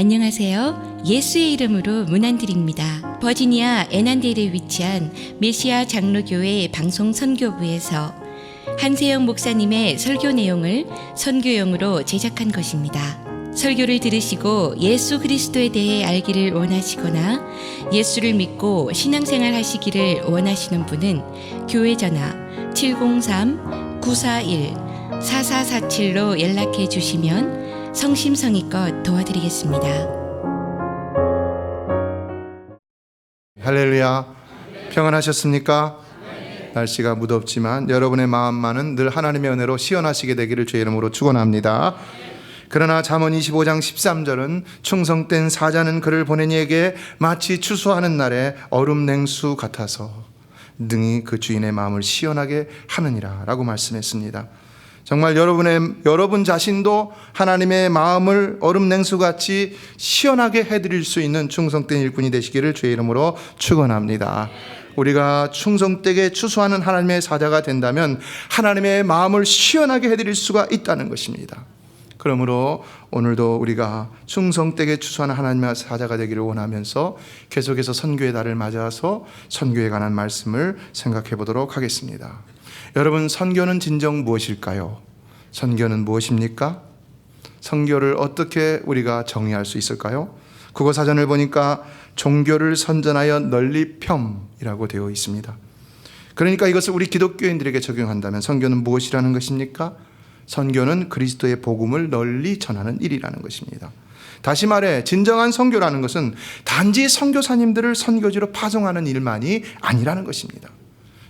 안녕하세요. 예수의 이름으로 문안드립니다. 버지니아 애난데일에 위치한 메시아 장로교회 방송 선교부에서 한세영 목사님의 설교 내용을 선교용으로 제작한 것입니다. 설교를 들으시고 예수 그리스도에 대해 알기를 원하시거나 예수를 믿고 신앙생활 하시기를 원하시는 분은 교회 전화 703-941-4447로 연락해 주시면 성심성의껏 도와드리겠습니다. 할렐루야. 평안하셨습니까? 날씨가 무덥지만 여러분의 마음만은 늘 하나님의 은혜로 시원하시게 되기를 주의 이름으로 축원합니다. 그러나 잠언 25장 13절은 충성된 사자는 그를 보낸 이에게 마치 추수하는 날에 얼음 냉수 같아서 능히 그 주인의 마음을 시원하게 하느니라 라고 말씀했습니다. 정말 여러분 자신도 하나님의 마음을 얼음 냉수같이 시원하게 해드릴 수 있는 충성된 일꾼이 되시기를 주의 이름으로 축원합니다. 우리가 충성되게 추수하는 하나님의 사자가 된다면 하나님의 마음을 시원하게 해드릴 수가 있다는 것입니다. 그러므로 오늘도 우리가 충성되게 추수하는 하나님의 사자가 되기를 원하면서 계속해서 선교의 달을 맞아서 선교에 관한 말씀을 생각해 보도록 하겠습니다. 여러분, 선교는 진정 무엇일까요? 선교는 무엇입니까? 선교를 어떻게 우리가 정의할 수 있을까요? 국어사전을 보니까 종교를 선전하여 널리 켬이라고 되어 있습니다. 그러니까 이것을 우리 기독교인들에게 적용한다면 선교는 무엇이라는 것입니까? 선교는 그리스도의 복음을 널리 전하는 일이라는 것입니다. 다시 말해 진정한 선교라는 것은 단지 선교사님들을 선교지로 파송하는 일만이 아니라는 것입니다.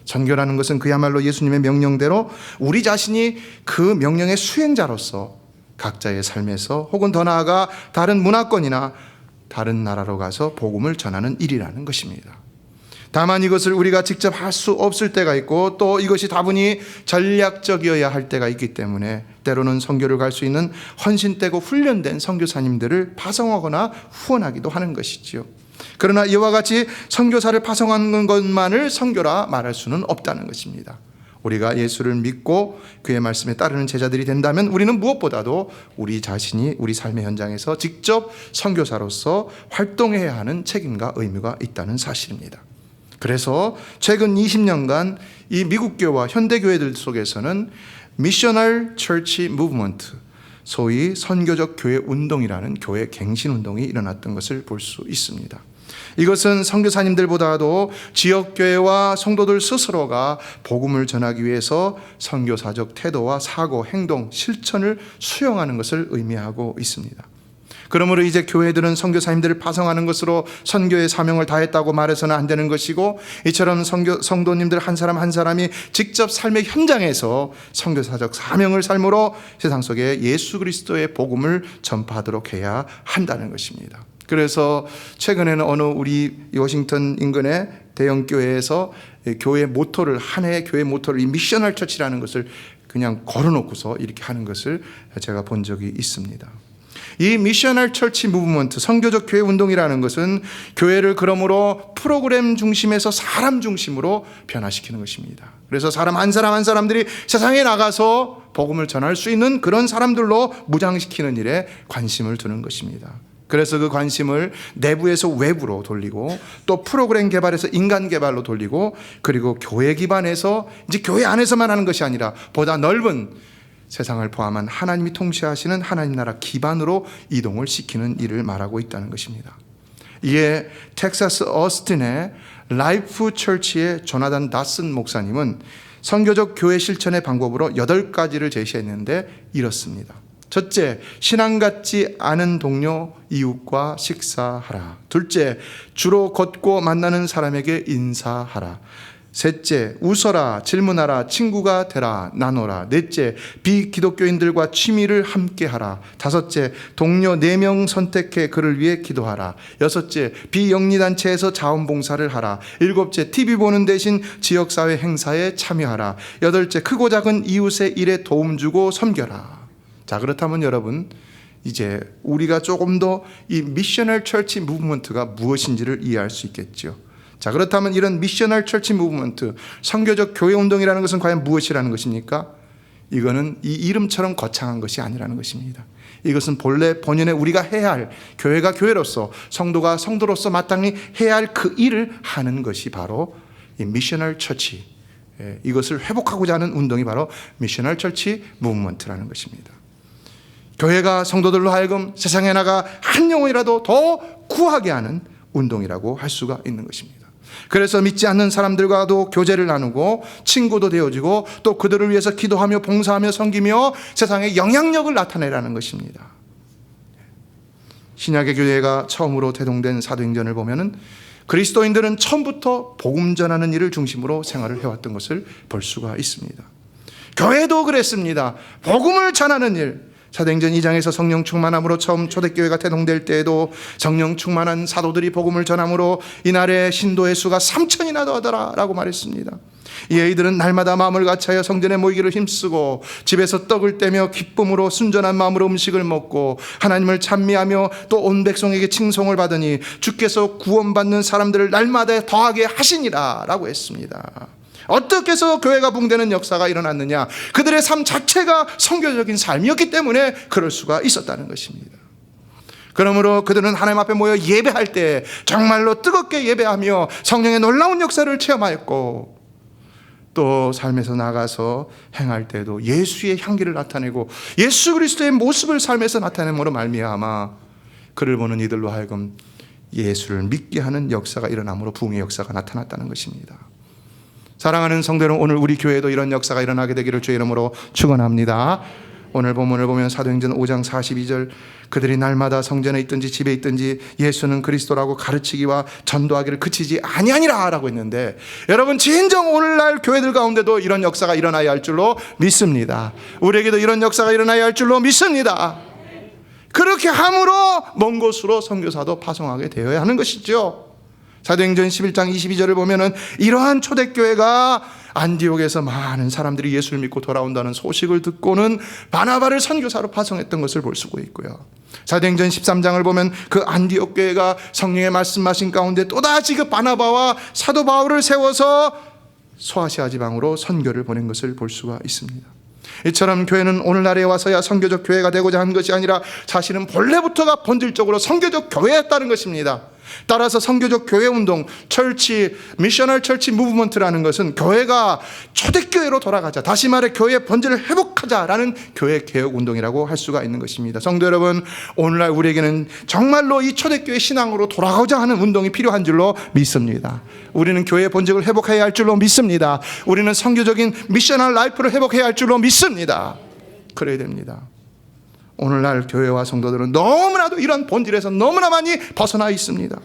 선교라는 것은 그야말로 예수님의 명령대로 우리 자신이 그 명령의 수행자로서 각자의 삶에서 혹은 더 나아가 다른 문화권이나 다른 나라로 가서 복음을 전하는 일이라는 것입니다. 다만 이것을 우리가 직접 할 수 없을 때가 있고 또 이것이 다분히 전략적이어야 할 때가 있기 때문에 때로는 선교를 갈 수 있는 헌신되고 훈련된 선교사님들을 파송하거나 후원하기도 하는 것이지요. 그러나 이와 같이 선교사를 파송하는 것만을 선교라 말할 수는 없다는 것입니다. 우리가 예수를 믿고 그의 말씀에 따르는 제자들이 된다면 우리는 무엇보다도 우리 자신이 우리 삶의 현장에서 직접 선교사로서 활동해야 하는 책임과 의무가 있다는 사실입니다. 그래서 최근 20년간 이 미국 교회와 현대 교회들 속에서는 미셔널 처치 무브먼트, 소위 선교적 교회 운동이라는 교회 갱신 운동이 일어났던 것을 볼 수 있습니다. 이것은 선교사님들보다도 지역교회와 성도들 스스로가 복음을 전하기 위해서 선교사적 태도와 사고, 행동, 실천을 수용하는 것을 의미하고 있습니다. 그러므로 이제 교회들은 선교사님들을 파송하는 것으로 선교의 사명을 다했다고 말해서는 안 되는 것이고, 이처럼 성도님들 한 사람 한 사람이 직접 삶의 현장에서 선교사적 사명을 삶으로 세상 속에 예수 그리스도의 복음을 전파하도록 해야 한다는 것입니다. 그래서 최근에는 어느 우리 워싱턴 인근의 대형 교회에서 교회 모토를, 한 해의 교회 모토를 이 미셔널 처치라는 것을 그냥 걸어놓고서 이렇게 하는 것을 제가 본 적이 있습니다. 이 미셔널 처치 무브먼트, 선교적 교회 운동이라는 것은 교회를 그러므로 프로그램 중심에서 사람 중심으로 변화시키는 것입니다. 그래서 사람 한 사람 한 사람들이 세상에 나가서 복음을 전할 수 있는 그런 사람들로 무장시키는 일에 관심을 두는 것입니다. 그래서 그 관심을 내부에서 외부로 돌리고 또 프로그램 개발에서 인간 개발로 돌리고 그리고 교회 기반에서 이제 교회 안에서만 하는 것이 아니라 보다 넓은 세상을 포함한 하나님이 통치하시는 하나님 나라 기반으로 이동을 시키는 일을 말하고 있다는 것입니다. 이에 텍사스 어스틴의 라이프 처치의 조나단 닷슨 목사님은 선교적 교회 실천의 방법으로 8가지를 제시했는데 이렇습니다. 첫째, 신앙 같지 않은 동료, 이웃과 식사하라. 둘째, 주로 걷고 만나는 사람에게 인사하라. 셋째, 웃어라, 질문하라, 친구가 되라, 나눠라. 넷째, 비기독교인들과 취미를 함께하라. 다섯째, 동료 4명 선택해 그를 위해 기도하라. 여섯째, 비영리단체에서 자원봉사를 하라. 일곱째, TV 보는 대신 지역사회 행사에 참여하라. 여덟째, 크고 작은 이웃의 일에 도움 주고 섬겨라. 자, 그렇다면 여러분, 이제 우리가 조금 더 이 미셔널 처치 무브먼트가 무엇인지를 이해할 수 있겠죠. 자, 그렇다면 이런 미셔널 처치 무브먼트, 선교적 교회 운동이라는 것은 과연 무엇이라는 것입니까? 이거는 이 이름처럼 거창한 것이 아니라는 것입니다. 이것은 본래 본연에 우리가 해야 할, 교회가 교회로서, 성도가 성도로서 마땅히 해야 할 그 일을 하는 것이 바로 이 미셔널 처치, 이것을 회복하고자 하는 운동이 바로 미셔널 처치 무브먼트라는 것입니다. 교회가 성도들로 하여금 세상에 나가 한 영혼이라도 더 구하게 하는 운동이라고 할 수가 있는 것입니다. 그래서 믿지 않는 사람들과도 교제를 나누고 친구도 되어지고 또 그들을 위해서 기도하며 봉사하며 섬기며 세상에 영향력을 나타내라는 것입니다. 신약의 교회가 처음으로 대동된 사도행전을 보면은 그리스도인들은 처음부터 복음 전하는 일을 중심으로 생활을 해왔던 것을 볼 수가 있습니다. 교회도 그랬습니다. 복음을 전하는 일. 사도행전 2장에서 성령 충만함으로 처음 초대교회가 태동될 때에도 성령 충만한 사도들이 복음을 전함으로 이날의 신도의 수가 3,000이나 더하더라라고 말했습니다. 이 아이들은 날마다 마음을 같이하여 성전에 모이기를 힘쓰고 집에서 떡을 떼며 기쁨으로 순전한 마음으로 음식을 먹고 하나님을 찬미하며 또 온 백성에게 칭송을 받으니 주께서 구원받는 사람들을 날마다 더하게 하시니라 라고 했습니다. 어떻게 해서 교회가 붕대는 역사가 일어났느냐? 그들의 삶 자체가 선교적인 삶이었기 때문에 그럴 수가 있었다는 것입니다. 그러므로 그들은 하나님 앞에 모여 예배할 때 정말로 뜨겁게 예배하며 성령의 놀라운 역사를 체험하였고 또 삶에서 나가서 행할 때도 예수의 향기를 나타내고 예수 그리스도의 모습을 삶에서 나타냄으로 말미암아 그를 보는 이들로 하여금 예수를 믿게 하는 역사가 일어남으로 부흥의 역사가 나타났다는 것입니다. 사랑하는 성도 여러분, 오늘 우리 교회에도 이런 역사가 일어나게 되기를 주의 이름으로 축원합니다. 오늘 본문을 보면 사도행전 5장 42절 그들이 날마다 성전에 있든지 집에 있든지 예수는 그리스도라고 가르치기와 전도하기를 그치지 아니하니라 라고 했는데, 여러분 진정 오늘날 교회들 가운데도 이런 역사가 일어나야 할 줄로 믿습니다. 우리에게도 이런 역사가 일어나야 할 줄로 믿습니다. 그렇게 함으로 먼 곳으로 선교사도 파송하게 되어야 하는 것이죠. 사도행전 11장 22절을 보면은 이러한 초대교회가 안디옥에서 많은 사람들이 예수를 믿고 돌아온다는 소식을 듣고는 바나바를 선교사로 파송했던 것을 볼 수가 있고요. 사도행전 13장을 보면 그 안디옥 교회가 성령의 말씀하신 가운데 또다시 그 바나바와 사도 바울을 세워서 소아시아 지방으로 선교를 보낸 것을 볼 수가 있습니다. 이처럼 교회는 오늘날에 와서야 선교적 교회가 되고자 한 것이 아니라 사실은 본래부터가 본질적으로 선교적 교회였다는 것입니다. 따라서 선교적 교회 운동, 철치, 미셔널 철치 무브먼트라는 것은 교회가 초대교회로 돌아가자, 다시 말해 교회의 본질을 회복하자라는 교회 개혁 운동이라고 할 수가 있는 것입니다. 성도 여러분, 오늘날 우리에게는 정말로 이 초대교회 신앙으로 돌아가고자 하는 운동이 필요한 줄로 믿습니다. 우리는 교회의 본질을 회복해야 할 줄로 믿습니다. 우리는 선교적인 미셔널 라이프를 회복해야 할 줄로 믿습니다. 그래야 됩니다. 오늘날 교회와 성도들은 너무나도 이런 본질에서 너무나 많이 벗어나 있습니다.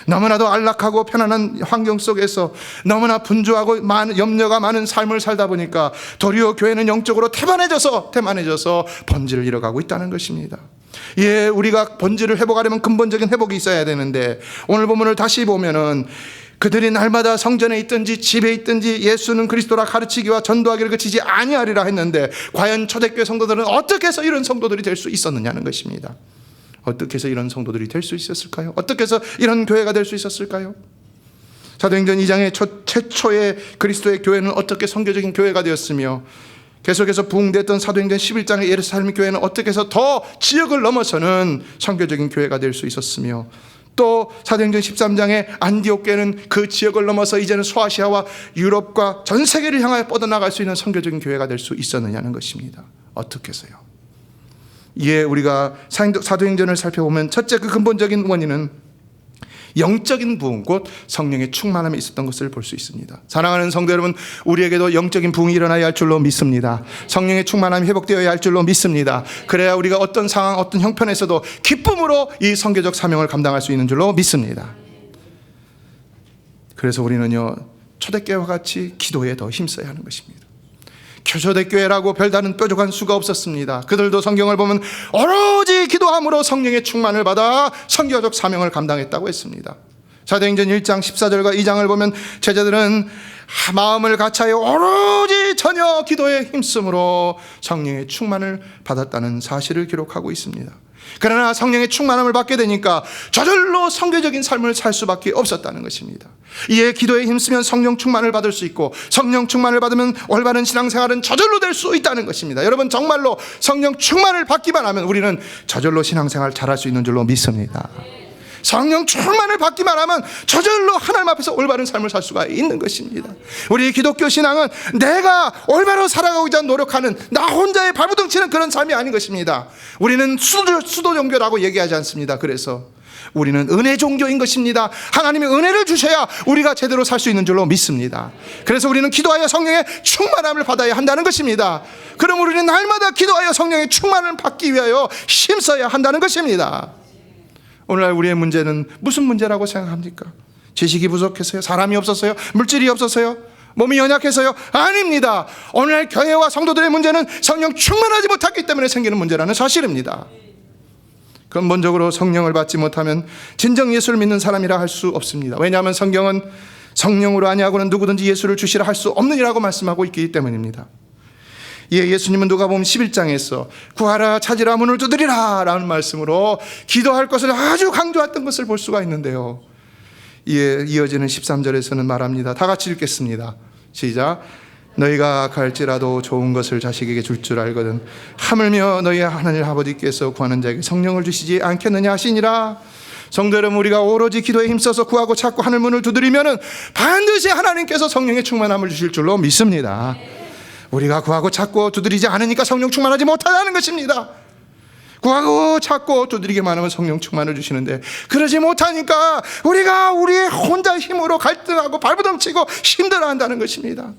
너무나도 안락하고 편안한 환경 속에서 너무나 분주하고 염려가 많은 삶을 살다 보니까 도리어 교회는 영적으로 태만해져서 본질을 잃어가고 있다는 것입니다. 예, 우리가 본질을 회복하려면 근본적인 회복이 있어야 되는데, 오늘 본문을 다시 보면은 그들이 날마다 성전에 있든지 집에 있든지 예수는 그리스도라 가르치기와 전도하기를 그치지 아니하리라 했는데, 과연 초대교회 성도들은 어떻게 해서 이런 성도들이 될 수 있었느냐는 것입니다. 어떻게 해서 이런 성도들이 될 수 있었을까요? 어떻게 해서 이런 교회가 될 수 있었을까요? 사도행전 2장의 최초의 그리스도의 교회는 어떻게 선교적인 교회가 되었으며, 계속해서 부흥됐던 사도행전 11장의 예루살렘 교회는 어떻게 해서 더 지역을 넘어서는 선교적인 교회가 될 수 있었으며, 또 사도행전 13장의 안디옥 교회는 그 지역을 넘어서 이제는 소아시아와 유럽과 전 세계를 향하여 뻗어나갈 수 있는 선교적인 교회가 될 수 있었느냐는 것입니다. 어떻게 해서요? 이에 우리가 사도행전을 살펴보면 첫째, 그 근본적인 원인은 영적인 부흥, 곧 성령의 충만함이 있었던 것을 볼 수 있습니다. 사랑하는 성도 여러분, 우리에게도 영적인 부흥이 일어나야 할 줄로 믿습니다. 성령의 충만함이 회복되어야 할 줄로 믿습니다. 그래야 우리가 어떤 상황, 어떤 형편에서도 기쁨으로 이 선교적 사명을 감당할 수 있는 줄로 믿습니다. 그래서 우리는요, 초대교회와 같이 기도에 더 힘써야 하는 것입니다. 초대교회라고 별다른 뾰족한 수가 없었습니다. 그들도 성경을 보면 오로지 기도함으로 성령의 충만을 받아 선교적 사명을 감당했다고 했습니다. 사도행전 1장 14절과 2장을 보면 제자들은 마음을 같이하여 오로지 전혀 기도에 힘쓰므로 성령의 충만을 받았다는 사실을 기록하고 있습니다. 그러나 성령의 충만함을 받게 되니까 저절로 성교적인 삶을 살 수밖에 없었다는 것입니다. 이에 기도에 힘쓰면 성령 충만을 받을 수 있고, 성령 충만을 받으면 올바른 신앙생활은 저절로 될 수 있다는 것입니다. 여러분, 정말로 성령 충만을 받기만 하면 우리는 저절로 신앙생활 잘할 수 있는 줄로 믿습니다. 성령 충만을 받기만 하면 저절로 하나님 앞에서 올바른 삶을 살 수가 있는 것입니다. 우리 기독교 신앙은 내가 올바로 살아가고자 노력하는 나 혼자의 발부둥치는 그런 삶이 아닌 것입니다. 우리는 수도 종교라고 얘기하지 않습니다. 그래서 우리는 은혜 종교인 것입니다. 하나님이 은혜를 주셔야 우리가 제대로 살 수 있는 줄로 믿습니다. 그래서 우리는 기도하여 성령의 충만함을 받아야 한다는 것입니다. 그럼 우리는 날마다 기도하여 성령의 충만을 받기 위하여 힘써야 한다는 것입니다. 오늘날 우리의 문제는 무슨 문제라고 생각합니까? 지식이 부족해서요? 사람이 없어서요? 물질이 없어서요? 몸이 연약해서요? 아닙니다. 오늘날 교회와 성도들의 문제는 성령 충만하지 못했기 때문에 생기는 문제라는 사실입니다. 근본적으로 성령을 받지 못하면 진정 예수를 믿는 사람이라 할 수 없습니다. 왜냐하면 성경은 성령으로 아니하고는 누구든지 예수를 주시라 할 수 없느니라고 말씀하고 있기 때문입니다. 예, 예수님은 누가복음 11장에서 구하라, 찾으라, 문을 두드리라 라는 말씀으로 기도할 것을 아주 강조했던 것을 볼 수가 있는데요. 예, 이어지는 13절에서는 말합니다. 다 같이 읽겠습니다. 시작. 너희가 갈지라도 좋은 것을 자식에게 줄 줄 알거든 하물며 너희 하나님 아버지께서 구하는 자에게 성령을 주시지 않겠느냐 하시니라. 성도 여러분, 우리가 오로지 기도에 힘써서 구하고 찾고 하늘 문을 두드리면은 반드시 하나님께서 성령의 충만함을 주실 줄로 믿습니다. 우리가 구하고 찾고 두드리지 않으니까 성령 충만하지 못하다는 것입니다. 구하고 찾고 두드리기만 하면 성령 충만을 주시는데 그러지 못하니까 우리가 우리의 혼자 힘으로 갈등하고 발부둥치고 힘들어한다는 것입니다.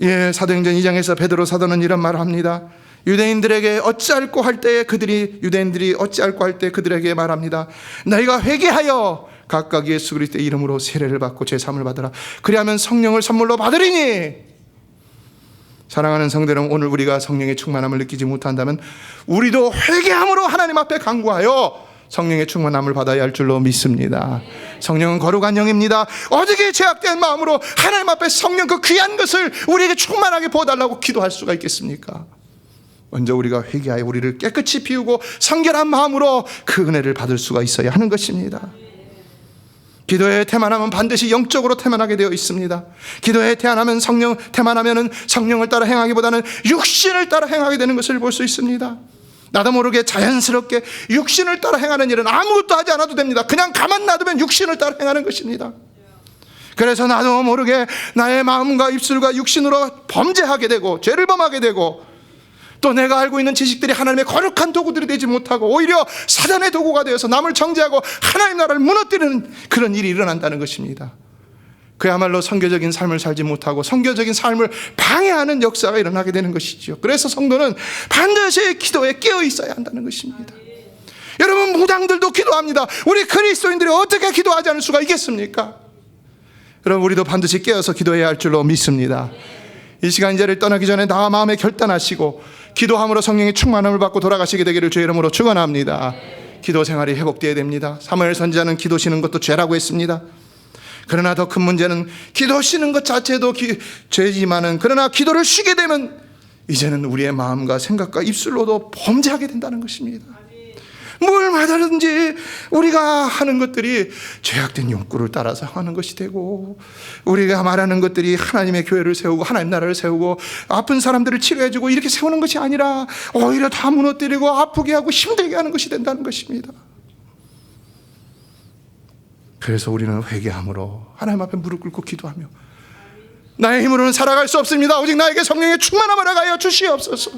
예, 사도행전 2장에서 베드로 사도는 이런 말을 합니다. 유대인들이 어찌할꼬 할 때 그들에게 말합니다. 너희가 회개하여 각각 예수 그리스도의 이름으로 세례를 받고 제사함을 받으라. 그리하면 성령을 선물로 받으리니. 사랑하는 성도 여러분, 오늘 우리가 성령의 충만함을 느끼지 못한다면 우리도 회개함으로 하나님 앞에 간구하여 성령의 충만함을 받아야 할 줄로 믿습니다. 성령은 거룩한 영입니다. 어떻게 죄악된 마음으로 하나님 앞에 성령 그 귀한 것을 우리에게 충만하게 부어달라고 기도할 수가 있겠습니까? 먼저 우리가 회개하여 우리를 깨끗이 비우고 성결한 마음으로 그 은혜를 받을 수가 있어야 하는 것입니다. 기도에 태만하면 반드시 영적으로 태만하게 되어 있습니다. 기도에 태만하면 태만하면은 성령을 따라 행하기보다는 육신을 따라 행하게 되는 것을 볼 수 있습니다. 나도 모르게 자연스럽게 육신을 따라 행하는 일은 아무것도 하지 않아도 됩니다. 그냥 가만 놔두면 육신을 따라 행하는 것입니다. 그래서 나도 모르게 나의 마음과 입술과 육신으로 범죄하게 되고 죄를 범하게 되고 또 내가 알고 있는 지식들이 하나님의 거룩한 도구들이 되지 못하고 오히려 사단의 도구가 되어서 남을 정죄하고 하나님 나라를 무너뜨리는 그런 일이 일어난다는 것입니다. 그야말로 성교적인 삶을 살지 못하고 성교적인 삶을 방해하는 역사가 일어나게 되는 것이죠. 그래서 성도는 반드시 기도에 깨어 있어야 한다는 것입니다. 여러분, 무당들도 기도합니다. 우리 그리스도인들이 어떻게 기도하지 않을 수가 있겠습니까? 여러분, 우리도 반드시 깨어서 기도해야 할 줄로 믿습니다. 이 시간 이 자리를 떠나기 전에 나 마음에 결단하시고 기도함으로 성령의 충만함을 받고 돌아가시게 되기를 주의 이름으로 축원합니다. 기도 생활이 회복되어야 됩니다. 사무엘 선지자는 기도 쉬는 것도 죄라고 했습니다. 그러나 더 큰 문제는 기도 쉬는 것 자체도 죄지만은 그러나 기도를 쉬게 되면 이제는 우리의 마음과 생각과 입술로도 범죄하게 된다는 것입니다. 뭘 하든지 우리가 하는 것들이 죄악된 욕구를 따라서 하는 것이 되고 우리가 말하는 것들이 하나님의 교회를 세우고 하나님 나라를 세우고 아픈 사람들을 치료해주고 이렇게 세우는 것이 아니라 오히려 다 무너뜨리고 아프게 하고 힘들게 하는 것이 된다는 것입니다. 그래서 우리는 회개함으로 하나님 앞에 무릎 꿇고 기도하며 나의 힘으로는 살아갈 수 없습니다. 오직 나에게 성령의 충만함을 하여 주시옵소서.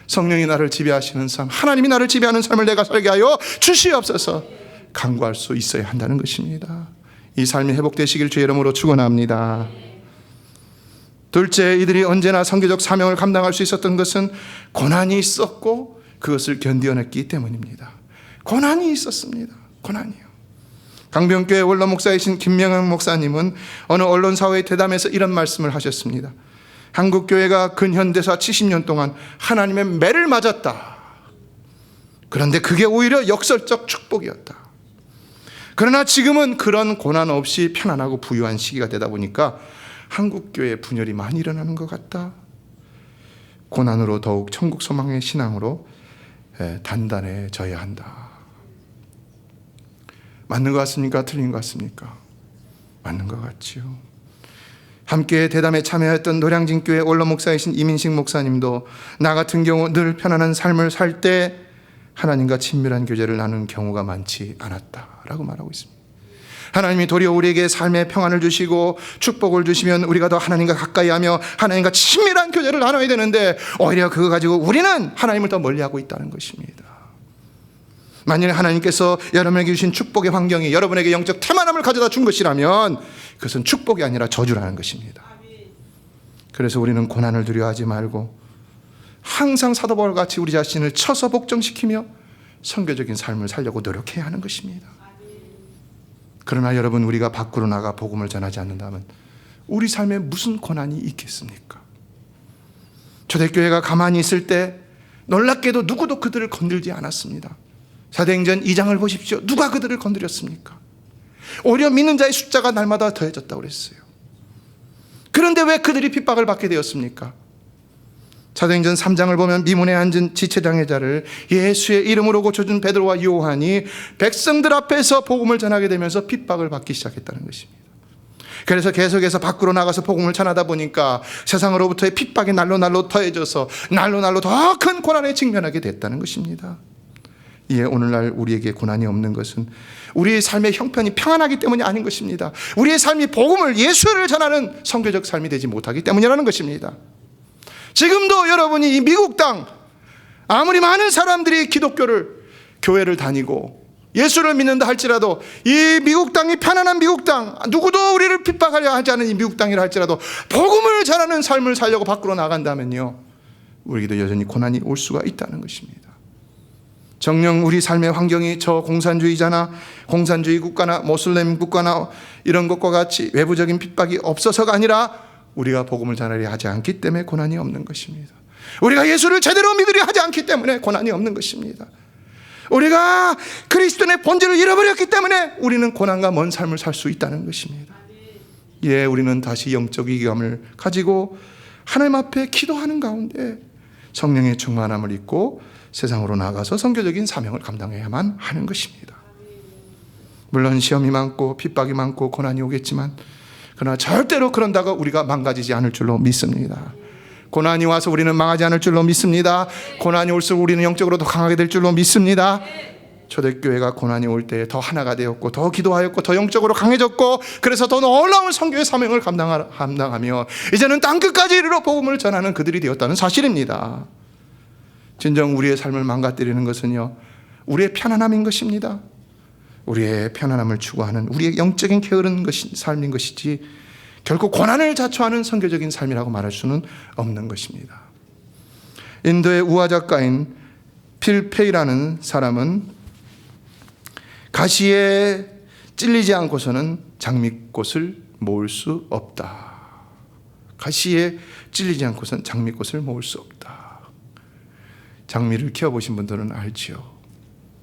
성령이 나를 지배하시는 삶, 하나님이 나를 지배하는 삶을 내가 살게 하여 주시옵소서 간구할 수 있어야 한다는 것입니다. 이 삶이 회복되시길 주의 이름으로 축원합니다. 둘째, 이들이 언제나 선교적 사명을 감당할 수 있었던 것은 고난이 있었고 그것을 견뎌냈기 때문입니다. 고난이 있었습니다. 고난이요. 강변교회 원로 목사이신 김명현 목사님은 어느 언론사와의 대담에서 이런 말씀을 하셨습니다. 한국교회가 근현대사 70년 동안 하나님의 매를 맞았다. 그런데 그게 오히려 역설적 축복이었다. 그러나 지금은 그런 고난 없이 편안하고 부유한 시기가 되다 보니까 한국교회에 분열이 많이 일어나는 것 같다. 고난으로 더욱 천국 소망의 신앙으로 단단해져야 한다. 맞는 것 같습니까? 틀린 것 같습니까? 맞는 것 같지요. 함께 대담에 참여했던 노량진교회 원로 목사이신 이민식 목사님도 나 같은 경우 늘 편안한 삶을 살 때 하나님과 친밀한 교제를 나누는 경우가 많지 않았다라고 말하고 있습니다. 하나님이 도리어 우리에게 삶의 평안을 주시고 축복을 주시면 우리가 더 하나님과 가까이 하며 하나님과 친밀한 교제를 나눠야 되는데 오히려 그거 가지고 우리는 하나님을 더 멀리하고 있다는 것입니다. 만일 하나님께서 여러분에게 주신 축복의 환경이 여러분에게 영적 태만함을 가져다 준 것이라면 그것은 축복이 아니라 저주라는 것입니다. 그래서 우리는 고난을 두려워하지 말고 항상 사도 바울같이 우리 자신을 쳐서 복종시키며 선교적인 삶을 살려고 노력해야 하는 것입니다. 그러나 여러분, 우리가 밖으로 나가 복음을 전하지 않는다면 우리 삶에 무슨 고난이 있겠습니까? 초대교회가 가만히 있을 때 놀랍게도 누구도 그들을 건들지 않았습니다. 사도행전 2장을 보십시오. 누가 그들을 건드렸습니까? 오히려 믿는 자의 숫자가 날마다 더해졌다고 그랬어요. 그런데 왜 그들이 핍박을 받게 되었습니까? 사도행전 3장을 보면 미문에 앉은 지체장의 자를 예수의 이름으로 고쳐준 베드로와 요한이 백성들 앞에서 복음을 전하게 되면서 핍박을 받기 시작했다는 것입니다. 그래서 계속해서 밖으로 나가서 복음을 전하다 보니까 세상으로부터의 핍박이 날로 더해져서 날로 더 큰 고난에 직면하게 됐다는 것입니다. 예, 오늘날 우리에게 고난이 없는 것은 우리의 삶의 형편이 평안하기 때문이 아닌 것입니다. 우리의 삶이 복음을, 예수를 전하는 선교적 삶이 되지 못하기 때문이라는 것입니다. 지금도 여러분이 이 미국 땅, 아무리 많은 사람들이 교회를 다니고 예수를 믿는다 할지라도 이 미국 땅이 편안한 미국 땅, 누구도 우리를 핍박하려 하지 않은 이 미국 땅이라 할지라도 복음을 전하는 삶을 살려고 밖으로 나간다면요, 우리에게도 여전히 고난이 올 수가 있다는 것입니다. 정녕 우리 삶의 환경이 저 공산주의자나 공산주의 국가나 모슬렘 국가나 이런 것과 같이 외부적인 핍박이 없어서가 아니라 우리가 복음을 전하려 하지 않기 때문에 고난이 없는 것입니다. 우리가 예수를 제대로 믿으려 하지 않기 때문에 고난이 없는 것입니다. 우리가 그리스도의 본질을 잃어버렸기 때문에 우리는 고난과 먼 삶을 살 수 있다는 것입니다. 예, 우리는 다시 영적 위기감을 가지고 하나님 앞에 기도하는 가운데 성령의 충만함을 입고 세상으로 나가서 선교적인 사명을 감당해야만 하는 것입니다. 물론 시험이 많고 핍박이 많고 고난이 오겠지만 그러나 절대로 그런다고 우리가 망가지지 않을 줄로 믿습니다. 고난이 와서 우리는 망하지 않을 줄로 믿습니다. 고난이 올수록 우리는 영적으로 더 강하게 될 줄로 믿습니다. 초대교회가 고난이 올 때 더 하나가 되었고 더 기도하였고 더 영적으로 강해졌고 그래서 더 놀라운 선교의 사명을 감당하며 이제는 땅끝까지 이르러 복음을 전하는 그들이 되었다는 사실입니다. 진정 우리의 삶을 망가뜨리는 것은요, 우리의 편안함인 것입니다. 우리의 편안함을 추구하는 우리의 영적인 게으른 삶인 것이지 결코 고난을 자초하는 선교적인 삶이라고 말할 수는 없는 것입니다. 인도의 우화 작가인 필페이라는 사람은 가시에 찔리지 않고서는 장미꽃을 모을 수 없다. 가시에 찔리지 않고서는 장미꽃을 모을 수 없다. 장미를 키워보신 분들은 알지요.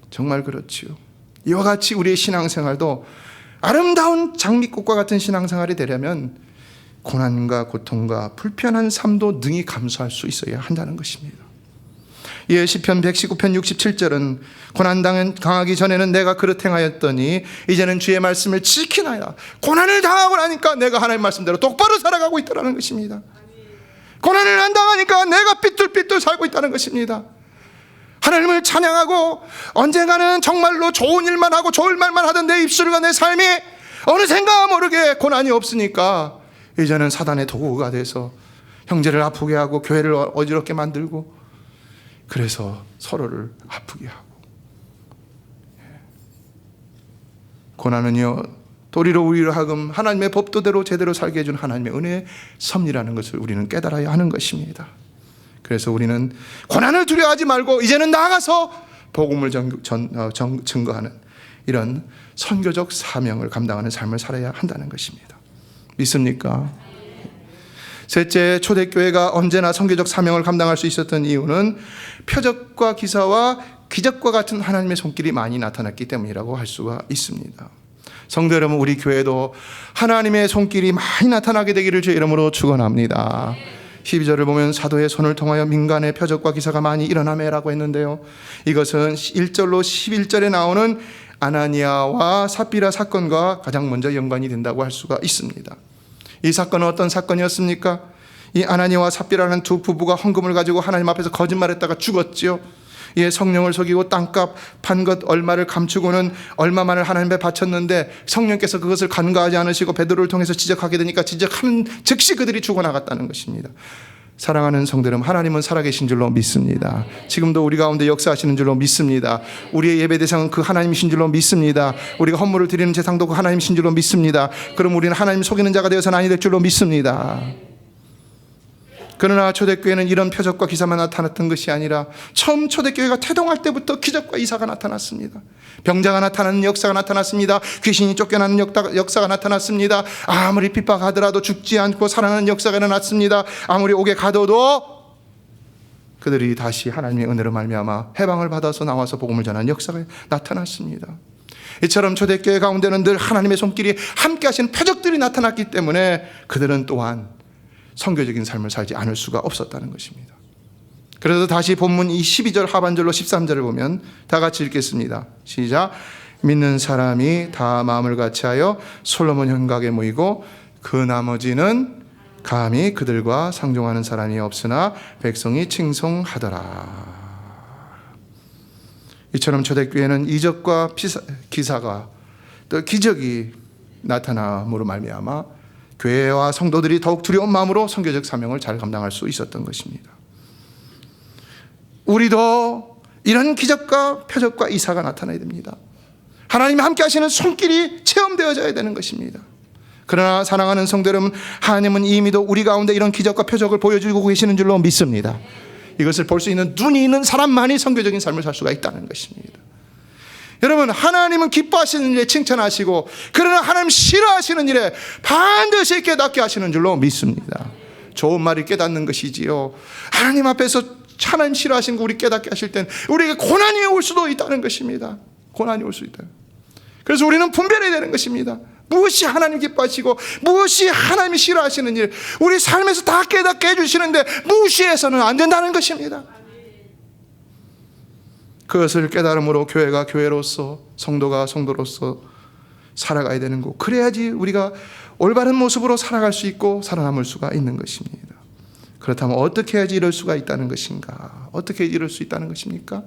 정말 그렇지요. 이와 같이 우리의 신앙생활도 아름다운 장미꽃과 같은 신앙생활이 되려면 고난과 고통과 불편한 삶도 능히 감수할 수 있어야 한다는 것입니다. 예, 시편 119편 67절은 고난당하기 전에는 내가 그릇 행하였더니 이제는 주의 말씀을 지키나이다. 고난을 당하고 나니까 내가 하나님 말씀대로 똑바로 살아가고 있다는 것입니다. 고난을 안 당하니까 내가 삐뚤삐뚤 살고 있다는 것입니다. 하나님을 찬양하고 언젠가는 정말로 좋은 일만 하고 좋을 말만 하던 내 입술과 내 삶이 어느샌가 모르게 고난이 없으니까 이제는 사단의 도구가 돼서 형제를 아프게 하고 교회를 어지럽게 만들고 그래서 서로를 아프게 하고, 고난은요 도리로 우리로 하금 하나님의 법도대로 제대로 살게 해준 하나님의 은혜의 섭리라는 것을 우리는 깨달아야 하는 것입니다. 그래서 우리는 고난을 두려워하지 말고 이제는 나아가서 복음을 증거하는 이런 선교적 사명을 감당하는 삶을 살아야 한다는 것입니다. 믿습니까? 셋째, 초대교회가 언제나 선교적 사명을 감당할 수 있었던 이유는 표적과 기사와 기적과 같은 하나님의 손길이 많이 나타났기 때문이라고 할 수가 있습니다. 성도 여러분, 우리 교회도 하나님의 손길이 많이 나타나게 되기를 주의 이름으로 축원합니다. 12절을 보면 사도의 손을 통하여 민간의 표적과 기사가 많이 일어나매라고 했는데요. 이것은 1절로 11절에 나오는 아나니아와 삽비라 사건과 가장 먼저 연관이 된다고 할 수가 있습니다. 이 사건은 어떤 사건이었습니까? 이 아나니아와 삽비라는 두 부부가 헌금을 가지고 하나님 앞에서 거짓말했다가 죽었지요. 예, 성령을 속이고 땅값 판 것 얼마를 감추고는 얼마만을 하나님께 바쳤는데 성령께서 그것을 간과하지 않으시고 베드로를 통해서 지적하게 되니까 지적하는 즉시 그들이 죽어나갔다는 것입니다. 사랑하는 성도 여러분, 하나님은 살아계신 줄로 믿습니다. 지금도 우리 가운데 역사하시는 줄로 믿습니다. 우리의 예배 대상은 그 하나님이신 줄로 믿습니다. 우리가 헌물을 드리는 제상도 그 하나님이신 줄로 믿습니다. 그럼 우리는 하나님 속이는 자가 되어서는 아니 될 줄로 믿습니다. 그러나 초대교회는 이런 표적과 기사만 나타났던 것이 아니라 처음 초대교회가 태동할 때부터 기적과 이사가 나타났습니다. 병자가 나타나는 역사가 나타났습니다. 귀신이 쫓겨나는 역사가 나타났습니다. 아무리 핍박하더라도 죽지 않고 살아나는 역사가 일어났습니다. 아무리 옥에 가둬도 그들이 다시 하나님의 은혜로 말미암아 해방을 받아서 나와서 복음을 전하는 역사가 나타났습니다. 이처럼 초대교회 가운데는 늘 하나님의 손길이 함께 하시는 표적들이 나타났기 때문에 그들은 또한 선교적인 삶을 살지 않을 수가 없었다는 것입니다. 그래서 다시 본문 이 12절 하반절로 13절을 보면 다 같이 읽겠습니다. 시작. 믿는 사람이 다 마음을 같이하여 솔로몬 현각에 모이고 그 나머지는 감히 그들과 상종하는 사람이 없으나 백성이 칭송하더라. 이처럼 초대교회는 이적과 기사가 또 기적이 나타남으로 말미암아 교회와 성도들이 더욱 두려운 마음으로 선교적 사명을 잘 감당할 수 있었던 것입니다. 우리도 이런 기적과 표적과 이사가 나타나야 됩니다. 하나님이 함께 하시는 손길이 체험되어져야 되는 것입니다. 그러나 사랑하는 성도 여러분, 하나님은 이미도 우리 가운데 이런 기적과 표적을 보여주고 계시는 줄로 믿습니다. 이것을 볼 수 있는 눈이 있는 사람만이 선교적인 삶을 살 수가 있다는 것입니다. 여러분, 하나님은 기뻐하시는 일에 칭찬하시고 그러나 하나님 싫어하시는 일에 반드시 깨닫게 하시는 줄로 믿습니다. 좋은 말이 깨닫는 것이지요. 하나님 앞에서 하나님 싫어하시는 거 우리 깨닫게 하실 땐 우리에게 고난이 올 수도 있다는 것입니다. 고난이 올 수 있다. 그래서 우리는 분별해야 되는 것입니다. 무엇이 하나님 기뻐하시고 무엇이 하나님이 싫어하시는 일, 우리 삶에서 다 깨닫게 해주시는데 무시해서는 안 된다는 것입니다. 그것을 깨달음으로 교회가 교회로서, 성도가 성도로서 살아가야 되는 것. 그래야지 우리가 올바른 모습으로 살아갈 수 있고 살아남을 수가 있는 것입니다. 그렇다면 어떻게 해야지 이럴 수가 있다는 것인가? 어떻게 이럴 수 있다는 것입니까?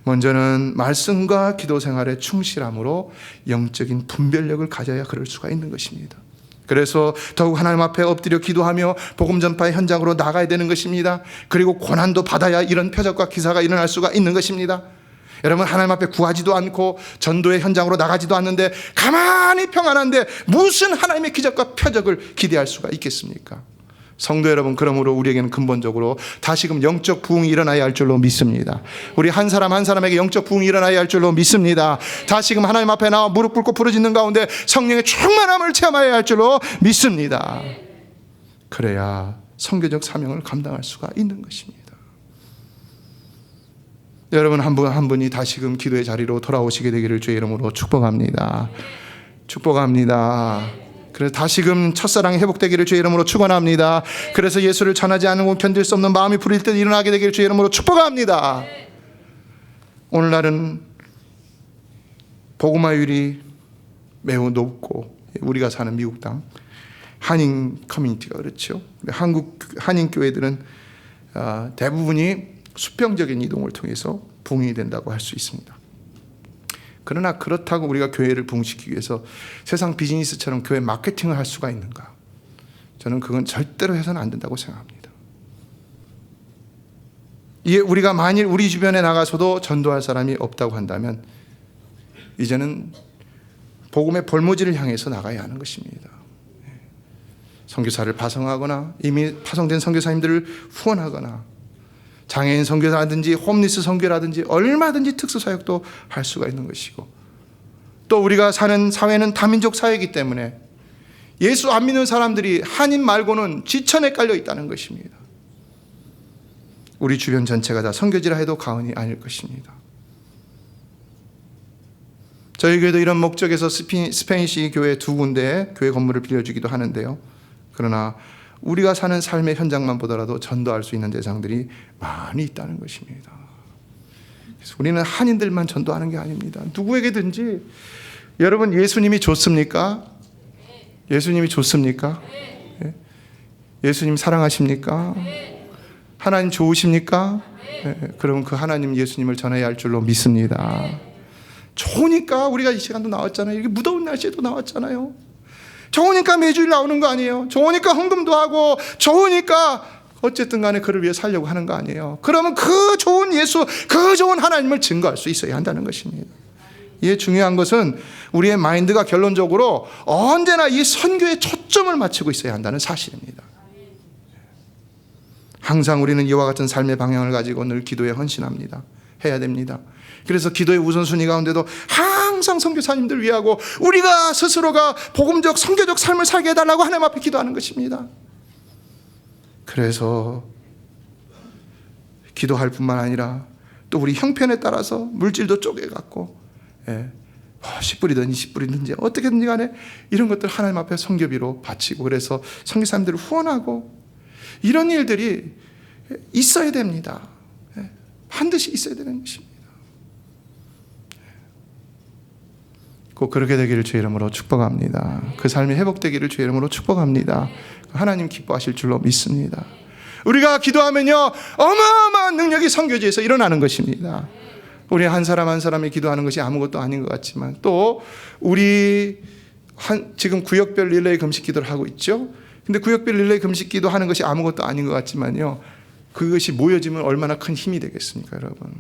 먼저는 말씀과 기도 생활에 충실함으로 영적인 분별력을 가져야 그럴 수가 있는 것입니다. 그래서 더욱 하나님 앞에 엎드려 기도하며 복음 전파의 현장으로 나가야 되는 것입니다. 그리고 고난도 받아야 이런 표적과 기사가 일어날 수가 있는 것입니다. 여러분, 하나님 앞에 구하지도 않고 전도의 현장으로 나가지도 않는데 가만히 평안한데 무슨 하나님의 기적과 표적을 기대할 수가 있겠습니까? 성도 여러분, 그러므로 우리에게는 근본적으로 다시금 영적 부흥이 일어나야 할 줄로 믿습니다. 우리 한 사람 한 사람에게 영적 부흥이 일어나야 할 줄로 믿습니다. 다시금 하나님 앞에 나와 무릎 꿇고 부르짖는 가운데 성령의 충만함을 체험해야 할 줄로 믿습니다. 그래야 선교적 사명을 감당할 수가 있는 것입니다. 여러분, 한 분 한 분이 다시금 기도의 자리로 돌아오시게 되기를 주의 이름으로 축복합니다. 축복합니다. 그래서 다시금 첫사랑이 회복되기를 주의 이름으로 축원합니다. 그래서 예수를 전하지 않고 견딜 수 없는 마음이 부릴 때 일어나게 되기를 주의 이름으로 축복합니다. 오늘날은 복음화율이 매우 높고 우리가 사는 미국 땅 한인 커뮤니티가 그렇죠. 한국 한인 교회들은 대부분이 수평적인 이동을 통해서 부흥이 된다고 할 수 있습니다. 그러나 그렇다고 우리가 교회를 부흥시키기 위해서 세상 비즈니스처럼 교회 마케팅을 할 수가 있는가? 저는 그건 절대로 해서는 안 된다고 생각합니다. 이게 우리가 만일 우리 주변에 나가서도 전도할 사람이 없다고 한다면 이제는 복음의 볼모지를 향해서 나가야 하는 것입니다. 선교사를 파송하거나 이미 파송된 선교사님들을 후원하거나 장애인 선교라든지 홈리스 선교라든지 얼마든지 특수 사역도 할 수가 있는 것이고, 또 우리가 사는 사회는 다민족 사회이기 때문에 예수 안 믿는 사람들이 한인 말고는 지천에 깔려 있다는 것입니다. 우리 주변 전체가 다 선교지라 해도 과언이 아닐 것입니다. 저희 교회도 이런 목적에서 스페인시 교회 2군데에 교회 건물을 빌려주기도 하는데요. 그러나 우리가 사는 삶의 현장만 보더라도 전도할 수 있는 대상들이 많이 있다는 것입니다. 그래서 우리는 한인들만 전도하는 게 아닙니다. 누구에게든지. 여러분, 예수님이 좋습니까? 예수님이 좋습니까? 예수님 사랑하십니까? 하나님 좋으십니까? 그러면 그 하나님 예수님을 전해야 할 줄로 믿습니다. 좋으니까 우리가 이 시간도 나왔잖아요. 이렇게 무더운 날씨에도 나왔잖아요. 좋으니까 매주일 나오는 거 아니에요. 좋으니까 헌금도 하고, 좋으니까 어쨌든 간에 그를 위해 살려고 하는 거 아니에요. 그러면 그 좋은 예수, 그 좋은 하나님을 증거할 수 있어야 한다는 것입니다. 이게 중요한 것은 우리의 마인드가 결론적으로 언제나 이 선교에 초점을 맞추고 있어야 한다는 사실입니다. 항상 우리는 이와 같은 삶의 방향을 가지고 늘 기도에 헌신합니다. 해야 됩니다. 그래서 기도의 우선순위 가운데도 항상 선교사님들 위하고 우리가 스스로가 복음적 선교적 삶을 살게 해달라고 하나님 앞에 기도하는 것입니다. 그래서 기도할 뿐만 아니라 또 우리 형편에 따라서 물질도 쪼개갖고 10불이든 20불이든지 어떻게든지 간에 이런 것들 하나님 앞에 선교비로 바치고, 그래서 선교사님들을 후원하고, 이런 일들이 있어야 됩니다. 반드시 있어야 되는 것입니다. 꼭 그렇게 되기를 주의 이름으로 축복합니다. 그 삶이 회복되기를 주의 이름으로 축복합니다. 하나님 기뻐하실 줄로 믿습니다. 우리가 기도하면요, 어마어마한 능력이 선교지에서 일어나는 것입니다. 우리 한 사람 한 사람이 기도하는 것이 아무것도 아닌 것 같지만, 또 우리 지금 구역별 릴레이 금식 기도를 하고 있죠. 근데 구역별 릴레이 금식 기도 하는 것이 아무것도 아닌 것 같지만요, 그것이 모여지면 얼마나 큰 힘이 되겠습니까, 여러분?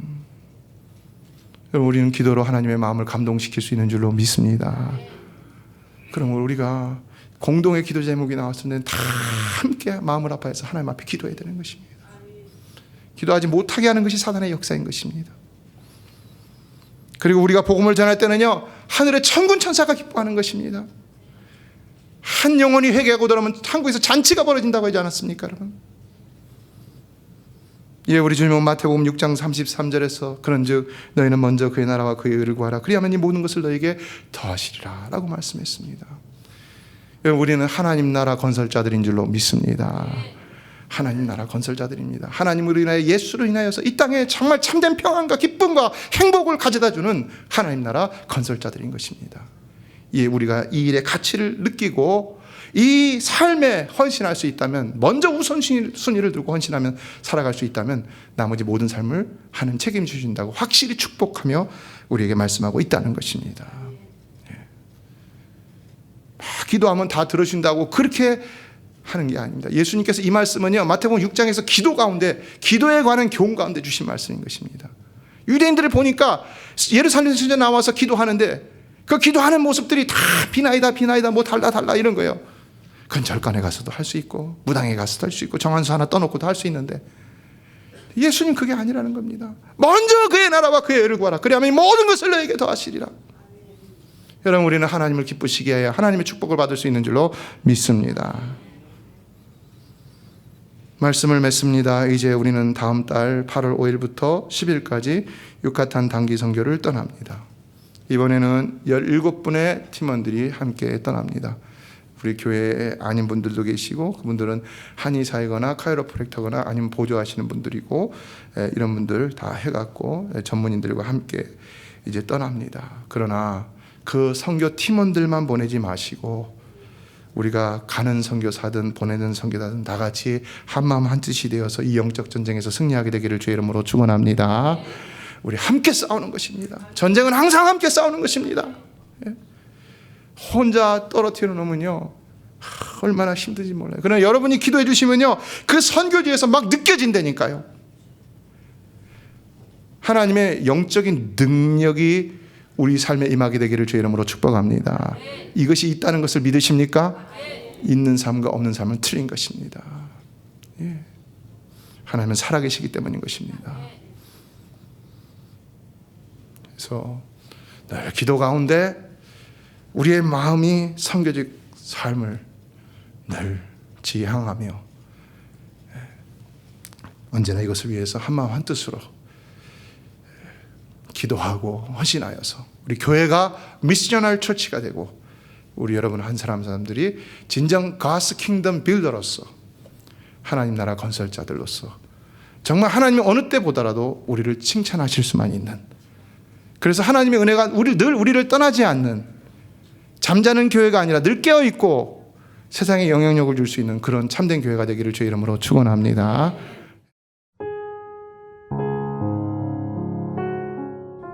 우리는 기도로 하나님의 마음을 감동시킬 수 있는 줄로 믿습니다. 그럼 우리가 공동의 기도 제목이 나왔을 때는 다 함께 마음을 아파해서 하나님 앞에 기도해야 되는 것입니다. 기도하지 못하게 하는 것이 사단의 역사인 것입니다. 그리고 우리가 복음을 전할 때는요, 하늘의 천군 천사가 기뻐하는 것입니다. 한 영혼이 회개하고 들어오면 한국에서 잔치가 벌어진다고 하지 않았습니까, 여러분? 예, 우리 주님은 마태복음 6장 33절에서 그런즉 너희는 먼저 그의 나라와 그의 의를 구하라, 그리하면 이 모든 것을 너에게 더하시리라 라고 말씀했습니다. 우리는 하나님 나라 건설자들인 줄로 믿습니다. 하나님 나라 건설자들입니다. 하나님으로 인하여, 예수로 인하여서 이 땅에 정말 참된 평안과 기쁨과 행복을 가져다주는 하나님 나라 건설자들인 것입니다. 예, 우리가 이 일의 가치를 느끼고 이 삶에 헌신할 수 있다면, 먼저 우선순위를 들고 헌신하면, 살아갈 수 있다면 나머지 모든 삶을 하는 책임 주신다고 확실히 축복하며 우리에게 말씀하고 있다는 것입니다. 기도하면 다 들으신다고 그렇게 하는 게 아닙니다. 예수님께서 이 말씀은요, 마태복음 6장에서 기도 가운데, 기도에 관한 교훈 가운데 주신 말씀인 것입니다. 유대인들을 보니까 예루살렘에서 나와서 기도하는데 그 기도하는 모습들이 다 비나이다 비나이다 뭐 달라 이런 거예요. 그건 절간에 가서도 할 수 있고, 무당에 가서도 할 수 있고, 정한수 하나 떠놓고도 할 수 있는데, 예수님 그게 아니라는 겁니다. 먼저 그의 나라와 그의 의를 구하라, 그리하면 모든 것을 너에게 더하시리라. 여러분, 우리는 하나님을 기쁘시게 해야 하나님의 축복을 받을 수 있는 줄로 믿습니다. 말씀을 맺습니다. 이제 우리는 다음 달 8월 5일부터 10일까지 유카탄 단기 선교를 떠납니다. 이번에는 17분의 팀원들이 함께 떠납니다. 우리 교회에 아닌 분들도 계시고, 그분들은 한의사이거나 카이로프랙터거나 아니면 보조하시는 분들이고, 이런 분들 다 해갖고 전문인들과 함께 이제 떠납니다. 그러나 그 선교 팀원들만 보내지 마시고, 우리가 가는 선교사든 보내는 선교사든 다 같이 한마음 한뜻이 되어서 이 영적 전쟁에서 승리하게 되기를 주의 이름으로 축원합니다. 우리 함께 싸우는 것입니다. 전쟁은 항상 함께 싸우는 것입니다. 혼자 떨어뜨려 놓으면요, 얼마나 힘든지 몰라요. 그러나 여러분이 기도해 주시면요, 그 선교지에서 막 느껴진다니까요. 하나님의 영적인 능력이 우리 삶에 임하게 되기를 주의 이름으로 축복합니다. 이것이 있다는 것을 믿으십니까? 있는 삶과 없는 삶은 틀린 것입니다. 예. 하나님은 살아계시기 때문인 것입니다. 그래서 늘 기도 가운데 우리의 마음이 선교적 삶을 늘 지향하며, 언제나 이것을 위해서 한마음 한뜻으로 기도하고 헌신하여서 우리 교회가 미셔널 처치가 되고, 우리 여러분 한 사람들이 진정 가스 킹덤 빌더로서 하나님 나라 건설자들로서 정말 하나님이 어느 때보다라도 우리를 칭찬하실 수만 있는, 그래서 하나님의 은혜가 늘 우리를 떠나지 않는, 잠자는 교회가 아니라 늘 깨어있고 세상에 영향력을 줄 수 있는 그런 참된 교회가 되기를 주의 이름으로 축원합니다.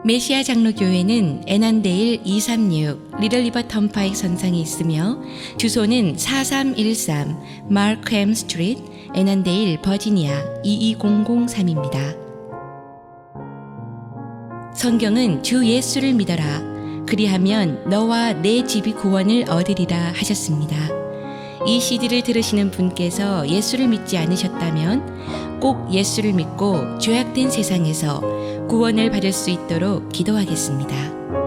메시아 장로교회는 애난데일 236 리틀리버 턴파이크 선상에 있으며 주소는 4313 마크햄 스트리트, 애난데일, 버지니아 22003입니다. 성경은 주 예수를 믿어라, 그리하면 너와 내 집이 구원을 얻으리라 하셨습니다. 이 CD를 들으시는 분께서 예수를 믿지 않으셨다면 꼭 예수를 믿고 죄악된 세상에서 구원을 받을 수 있도록 기도하겠습니다.